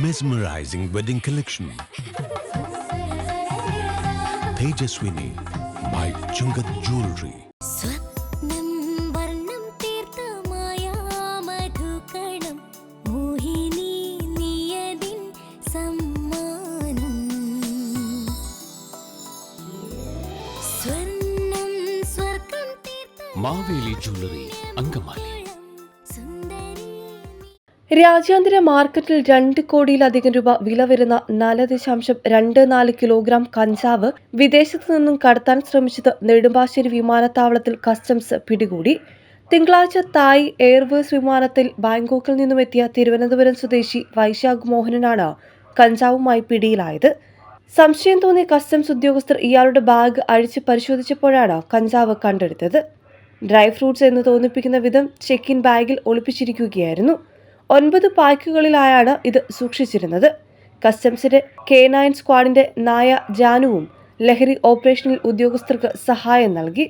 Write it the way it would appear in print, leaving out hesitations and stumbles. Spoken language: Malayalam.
mesmerizing wedding collection. Tejaswini by Chungat Jewelry. Maveli jewellery Angamaly. രാജ്യാന്തര മാർക്കറ്റിൽ 2 കോടിയിലധികം രൂപ വില വരുന്ന 4.24 കിലോഗ്രാം കഞ്ചാവ് വിദേശത്തു നിന്നും കടത്താൻ ശ്രമിച്ചത് നെടുമ്പാശ്ശേരി വിമാനത്താവളത്തിൽ കസ്റ്റംസ് പിടികൂടി. തിങ്കളാഴ്ച തായ് എയർവേസ് വിമാനത്തിൽ ബാങ്കോക്കിൽ നിന്നുമെത്തിയ തിരുവനന്തപുരം സ്വദേശി വൈശാഖ് മോഹനനാണ് കഞ്ചാവുമായി പിടിയിലായത്. സംശയം തോന്നിയ കസ്റ്റംസ് ഉദ്യോഗസ്ഥർ ഇയാളുടെ ബാഗ് അഴിച്ച് പരിശോധിച്ചപ്പോഴാണ് കഞ്ചാവ് കണ്ടെടുത്തത്. ഡ്രൈ ഫ്രൂട്ട്സ് എന്ന് തോന്നിപ്പിക്കുന്ന വിധം ചെക്ക് ഇൻ ബാഗിൽ ഒളിപ്പിച്ചിരിക്കുകയായിരുന്നു. 9 പായ്ക്കുകളിലായാണ് ഇത് സൂക്ഷിച്ചിരുന്നത്. കസ്റ്റംസിന്റെ K9 സ്ക്വാഡിന്റെ നായ ജാനുവും ലഹരി ഓപ്പറേഷനിൽ ഉദ്യോഗസ്ഥർക്ക് സഹായം നൽകി.